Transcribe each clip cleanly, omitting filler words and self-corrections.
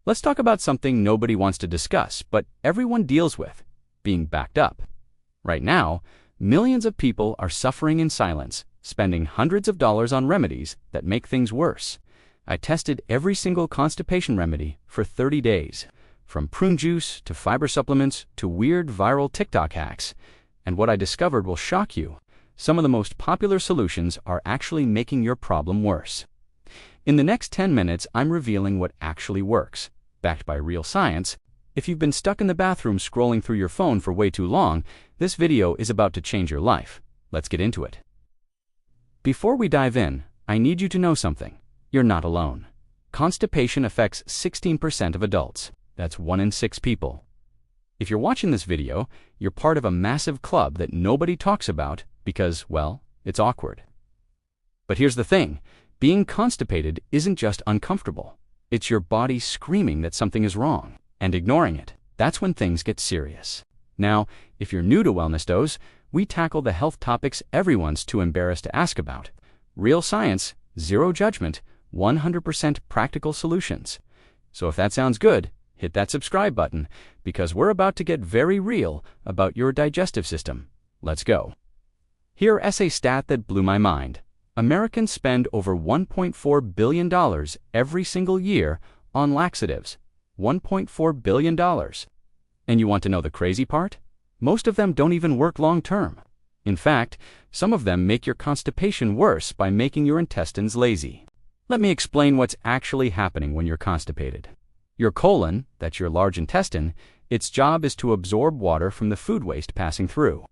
Let's talk about something nobody wants to discuss, but everyone deals with: being backed up. Right now, millions of people are suffering in silence, spending hundreds of dollars on remedies that make things worse. I tested every single constipation remedy for 30 days, from prune juice to fiber supplements to weird viral TikTok hacks. And what I discovered will shock you. Some of the most popular solutions are actually making your problem worse. In the next 10 minutes, I'm revealing what actually works, backed by real science. If you've been stuck in the bathroom scrolling through your phone for way too long, this video is about to change your life. Let's get into it. Before we dive in, I need you to know something. You're not alone. Constipation affects 16% of adults. That's 1 in 6 people. If you're watching this video, you're part of a massive club that nobody talks about because, well, it's awkward. But here's the thing. Being constipated isn't just uncomfortable. It's your body screaming that something is wrong, and ignoring it. That's when things get serious. Now, if you're new to Wellness Dose, we tackle the health topics everyone's too embarrassed to ask about. Real science, zero judgment, 100% practical solutions. So if that sounds good, hit that subscribe button, because we're about to get very real about your digestive system. Let's go. Here is a stat that blew my mind. Americans spend over $1.4 billion every single year on laxatives. $1.4 billion. And you want to know the crazy part? Most of them don't even work long term. In fact, some of them make your constipation worse by making your intestines lazy. Let me explain what's actually happening when you're constipated. Your colon, that's your large intestine, its job is to absorb water from the food waste passing through.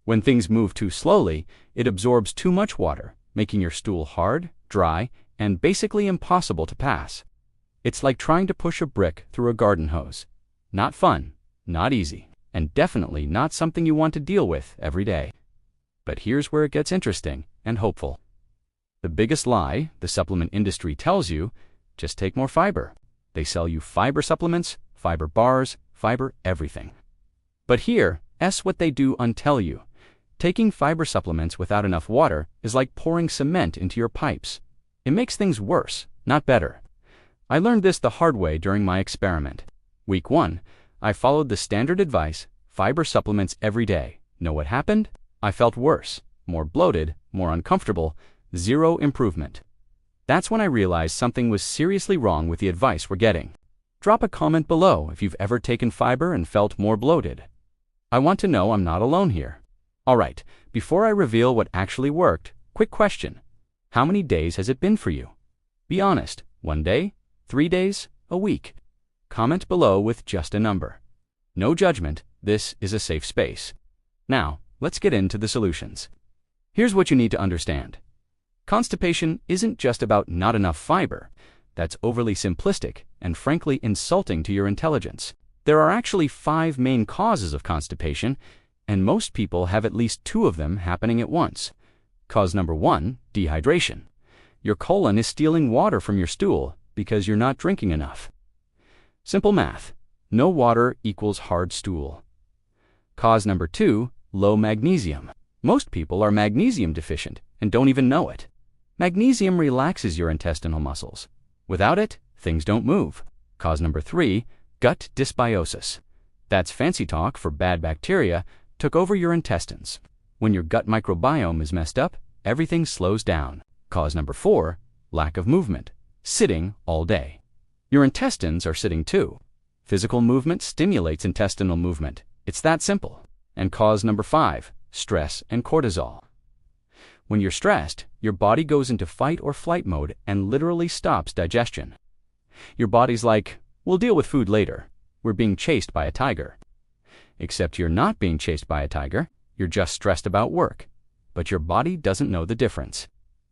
When things move too slowly, it absorbs too much water, making your stool hard, dry, and basically impossible to pass. It's like trying to push a brick through a garden hose. Not fun, not easy, and definitely not something you want to deal with every day. But here's where it gets interesting and hopeful. The biggest lie the supplement industry tells you: just take more fiber. They sell you fiber supplements, fiber bars, fiber everything. But here's what they do untell you. Taking fiber supplements without enough water is like pouring cement into your pipes. It makes things worse, not better. I learned this the hard way during my experiment. Week 1, I followed the standard advice: fiber supplements every day. Know what happened? I felt worse, more bloated, more uncomfortable, zero improvement. That's when I realized something was seriously wrong with the advice we're getting. Drop a comment below if you've ever taken fiber and felt more bloated. I want to know I'm not alone here. Alright, before I reveal what actually worked, quick question. How many days has it been for you? Be honest. 1 day? 3 days? A week? Comment below with just a number. No judgment, this is a safe space. Now, let's get into the solutions. Here's what you need to understand. Constipation isn't just about not enough fiber. That's overly simplistic and frankly insulting to your intelligence. There are actually 5 main causes of constipation, and most people have at least 2 of them happening at once. Cause number 1, dehydration. Your colon is stealing water from your stool because you're not drinking enough. Simple math. No water equals hard stool. Cause number 2, low magnesium. Most people are magnesium deficient and don't even know it. Magnesium relaxes your intestinal muscles. Without it, things don't move. Cause number 3, gut dysbiosis. That's fancy talk for bad bacteria took over your intestines. When your gut microbiome is messed up, everything slows down. Cause number 4, lack of movement. Sitting all day. Your intestines are sitting too. Physical movement stimulates intestinal movement. It's that simple. And cause number 5, stress and cortisol. When you're stressed, your body goes into fight or flight mode and literally stops digestion. Your body's like, we'll deal with food later. We're being chased by a tiger. Except you're not being chased by a tiger, you're just stressed about work. But your body doesn't know the difference.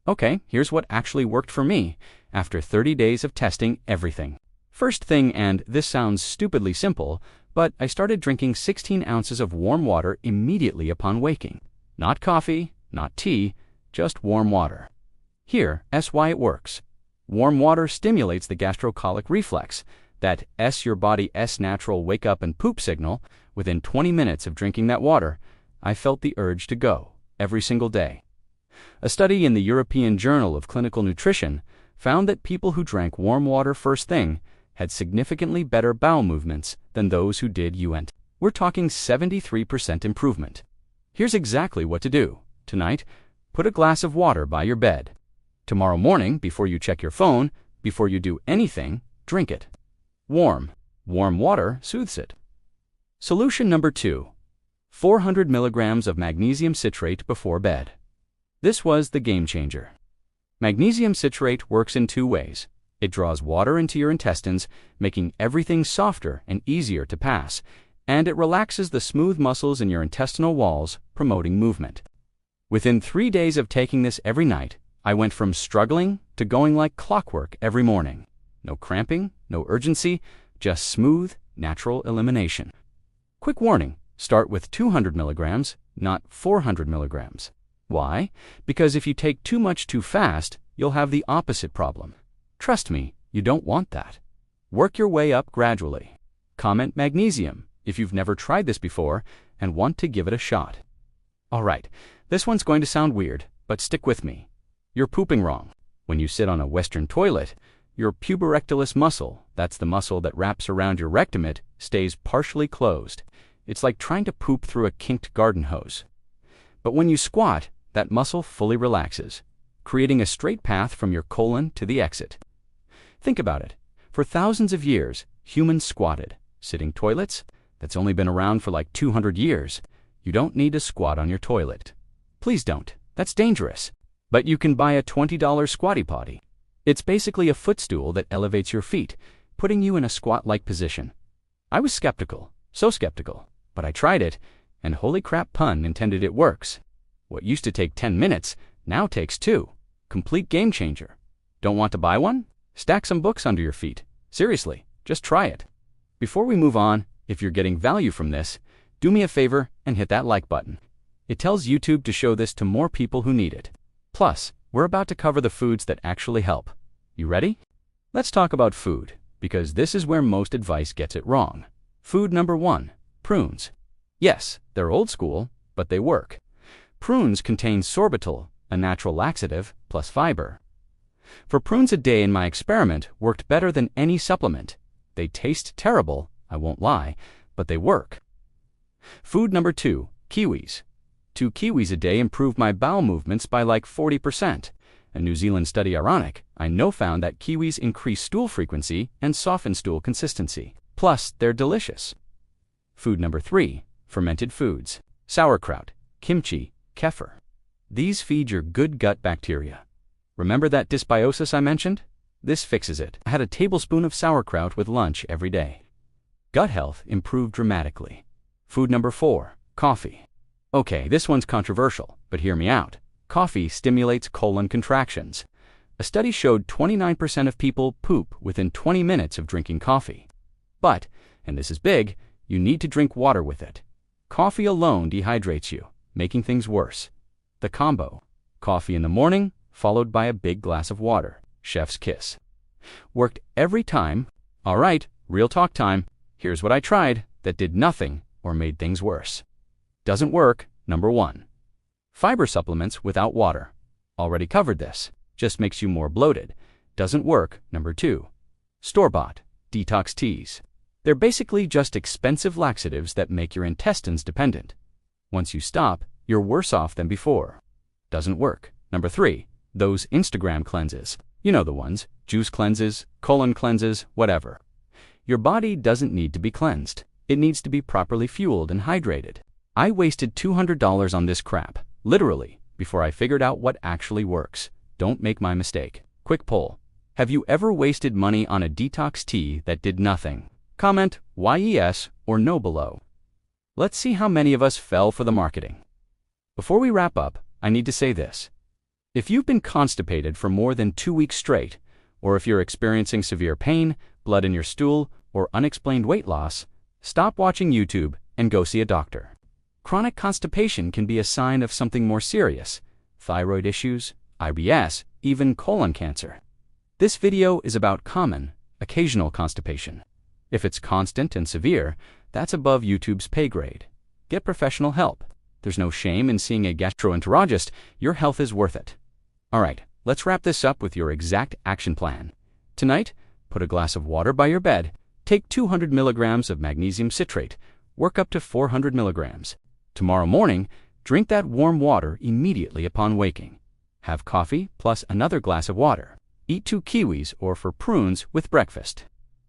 Okay, here's what actually worked for me after 30 days of testing everything. First thing, and this sounds stupidly simple, but I started drinking 16 ounces of warm water immediately upon waking. Not coffee, not tea, just warm water. Here's why it works. Warm water stimulates the gastrocolic reflex, that your body's natural wake up and poop signal. Within 20 minutes of drinking that water, I felt the urge to go, every single day. A study in the European Journal of Clinical Nutrition found that people who drank warm water first thing had significantly better bowel movements than those who did UNT. We're talking 73% improvement. Here's exactly what to do. Tonight, put a glass of water by your bed. Tomorrow morning, before you check your phone, before you do anything, drink it. Warm. Warm water soothes it. Solution number 2. 400 milligrams of magnesium citrate before bed. This was the game changer. Magnesium citrate works in 2 ways. It draws water into your intestines, making everything softer and easier to pass, and it relaxes the smooth muscles in your intestinal walls, promoting movement. Within 3 days of taking this every night, I went from struggling to going like clockwork every morning. No cramping, no urgency, just smooth, natural elimination. Quick warning, start with 200 milligrams, not 400 milligrams. Why? Because if you take too much too fast, you'll have the opposite problem. Trust me, you don't want that. Work your way up gradually. Comment magnesium if you've never tried this before and want to give it a shot. Alright, this one's going to sound weird, but stick with me. You're pooping wrong. When you sit on a Western toilet, your puborectalis muscle, that's the muscle that wraps around your rectum, stays partially closed. It's like trying to poop through a kinked garden hose. But when you squat, that muscle fully relaxes, creating a straight path from your colon to the exit. Think about it. For thousands of years, humans squatted. Sitting toilets? That's only been around for like 200 years. You don't need to squat on your toilet. Please don't. That's dangerous. But you can buy a $20 squatty potty. It's basically a footstool that elevates your feet, putting you in a squat-like position. I was skeptical, so skeptical, but I tried it, and holy crap, pun intended, it works. What used to take 10 minutes now takes 2. Complete game changer. Don't want to buy one? Stack some books under your feet. Seriously, just try it. Before we move on, if you're getting value from this, do me a favor and hit that like button. It tells YouTube to show this to more people who need it. Plus, we're about to cover the foods that actually help. You ready? Let's talk about food, because this is where most advice gets it wrong. Food number 1, prunes. Yes, they're old school, but they work. Prunes contain sorbitol, a natural laxative, plus fiber. For prunes a day in my experiment worked better than any supplement. They taste terrible, I won't lie, but they work. Food number 2, kiwis. 2 kiwis a day improved my bowel movements by like 40%. A New Zealand study, ironic, I know, found that kiwis increase stool frequency and soften stool consistency. Plus, they're delicious. Food number 3, fermented foods. Sauerkraut, kimchi, kefir. These feed your good gut bacteria. Remember that dysbiosis I mentioned? This fixes it. I had a tablespoon of sauerkraut with lunch every day. Gut health improved dramatically. Food number 4, coffee. Okay, this one's controversial, but hear me out. Coffee stimulates colon contractions. A study showed 29% of people poop within 20 minutes of drinking coffee. But, and this is big, you need to drink water with it. Coffee alone dehydrates you, making things worse. The combo: coffee in the morning, followed by a big glass of water. Chef's kiss. Worked every time. All right, real talk time. Here's what I tried that did nothing or made things worse. Doesn't work. Number 1. Fiber supplements without water. Already covered this. Just makes you more bloated. Doesn't work. Number 2. Store-bought detox teas. They're basically just expensive laxatives that make your intestines dependent. Once you stop, you're worse off than before. Doesn't work. Number 3. Those Instagram cleanses. You know the ones. Juice cleanses, colon cleanses, whatever. Your body doesn't need to be cleansed. It needs to be properly fueled and hydrated. I wasted $200 on this crap, literally, before I figured out what actually works. Don't make my mistake. Quick poll. Have you ever wasted money on a detox tea that did nothing? Comment YES or no below. Let's see how many of us fell for the marketing. Before we wrap up, I need to say this. If you've been constipated for more than 2 weeks straight, or if you're experiencing severe pain, blood in your stool, or unexplained weight loss, stop watching YouTube and go see a doctor. Chronic constipation can be a sign of something more serious: thyroid issues, IBS, even colon cancer. This video is about common, occasional constipation. If it's constant and severe, that's above YouTube's pay grade. Get professional help. There's no shame in seeing a gastroenterologist. Your health is worth it. All right, let's wrap this up with your exact action plan. Tonight, Put a glass of water by your bed. Take 200 milligrams of magnesium citrate. Work up to 400 milligrams. Tomorrow morning, drink that warm water immediately upon waking. Have coffee plus another glass of water. Eat 2 kiwis or for prunes with breakfast.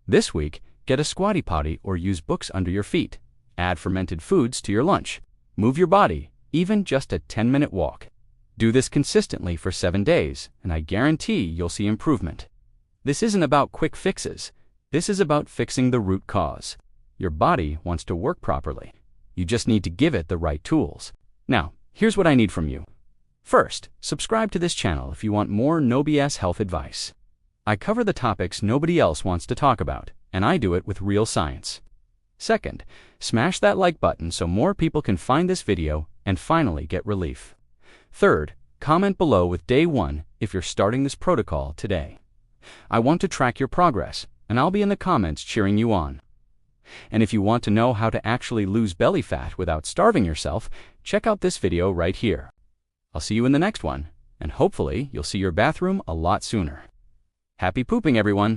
This week, get a squatty potty or use books under your feet. Add fermented foods to your lunch. Move your body, even just a 10-minute walk. Do this consistently for 7 days, and I guarantee you'll see improvement. This isn't about quick fixes. This is about fixing the root cause. Your body wants to work properly. You just need to give it the right tools. Now, here's what I need from you. First, subscribe to this channel if you want more no BS health advice. I cover the topics nobody else wants to talk about, and I do it with real science. Second, smash that like button so more people can find this video and finally get relief. Third, comment below with day 1 if you're starting this protocol today. I want to track your progress, and I'll be in the comments cheering you on. And if you want to know how to actually lose belly fat without starving yourself, check out this video right here. I'll see you in the next one, and hopefully you'll see your bathroom a lot sooner. Happy pooping, everyone!